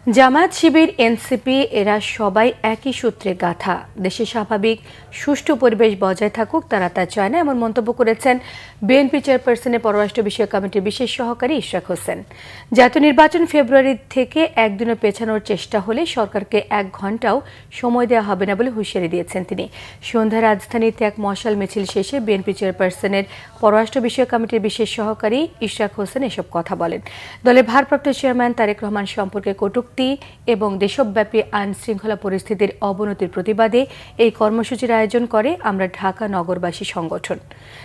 Jamaat Shibir NCP এরা সবাই একই সূত্রে গাঁথা। দেশে স্বাভাবিক সুষ্ঠু পরিবেশ বজায় থাকুক তারা তা চায় না, এমন মন্তব্য করেছেন বিএনপি চেয়ারপারসনের পররাষ্ট্র বিষয়ক কমিটির বিশেষ সহকারী ইশরাক হোসেন। জাতীয় নির্বাচন ফেব্রুয়ারি থেকে একদিনও পেছানোর চেষ্টা হলে সরকারকে 1 ঘণ্টাও সময় দেওয়া হবে না বলে হুঁশিয়ারি দিয়েছেন তিনি। সন্ধ্যায় রাজধানীতে এক মশাল মিছিল শেষে বিএনপি চেয়ারপারসনের পররাষ্ট্র বিষয়ক কমিটির বিশেষ সহকারী ইশরাক হোসেন এসব কথা বলেন। দলের ভারপ্রাপ্ত চেয়ারম্যান তারেক রহমান সম্পর্কে কটূক্তি এবং দেশব্যাপী আইন শৃঙ্খলা পরিস্থিতির অবনতির প্রতিবাদে এই কর্মসূচির আয়োজন করে আমরা ঢাকা নগরবাসী সংগঠন।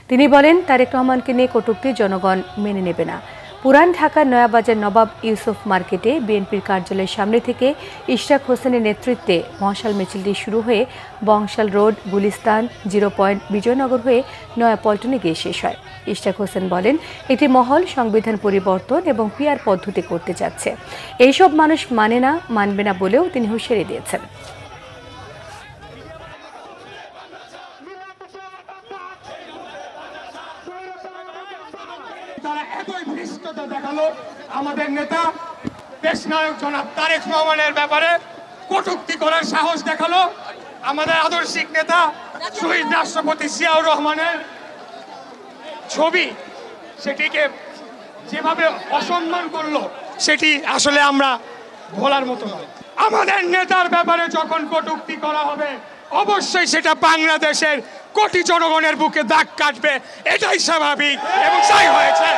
তিনি বলেন, তারেক রহমানকে নিয়ে কটূক্তি জনগণ মেনে নেবে না। পুরান ঢাকার নয়াবাজার নবাব ইউসুফ মার্কেটে বিএনপির কার্যালয়ের সামনে থেকে ইশরাক হোসেনের নেতৃত্বে মশাল মিছিলটি শুরু হয়ে বংশাল রোড, গুলিস্তান, 0 পয়েন্ট, বিজয়নগর হয়ে নয়াপল্টনে গিয়ে শেষ হয়। ইশরাক হোসেন বলেন, এটি মহল সংবিধান পরিবর্তন এবং পিআর পদ্ধতি করতে যাচ্ছে। এইসব মানুষ মানবে না বলেও তিনি হুঁশিয়ারি দিয়েছেন। তারা এতই ধৃষ্টতা দেখালো, আমাদের নেতা দেশনায়ক জনাব তারেক রহমানের ব্যাপারে কটূক্তি করার সাহস দেখালো। আমাদের আদর্শিক নেতা শহীদ রাষ্ট্রপতি জিয়াউর রহমানের ছবি সেটিকে যেভাবে অসম্মান করলো সেটি আসলে আমরা ভোলার মতো নয়। আমাদের নেতার ব্যাপারে যখন কটূক্তি করা হবে অবশ্যই সেটা বাংলাদেশের কোটি জনগণের বুকে দাগ কাটবে, এটাই স্বাভাবিক এবং তাই হয়েছে।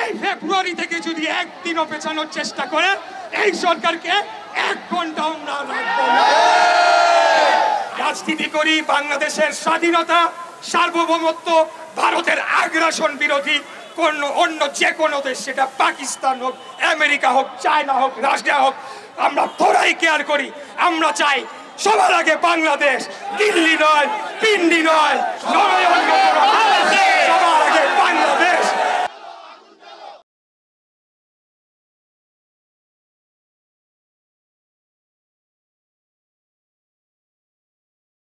এই ফেব্রুয়ারি থেকে যদি একদিনও পেছানোর চেষ্টা করে এই সরকারকে 1 ঘন্টাও না রাখবো না। রাজনীতি করি বাংলাদেশের স্বাধীনতা, সার্বভৌমত্ব, ভারতের আগ্রাসন বিরোধী অন্য যে কোনো দেশ, সেটা পাকিস্তান হোক, আমেরিকা হোক, চায়না হোক, রাশিয়া হোক, আমরা তোরাই কেয়ার করি। আমরা চাই সবার আগে বাংলাদেশ, দিল্লি নয়, পিন্ডি নয়,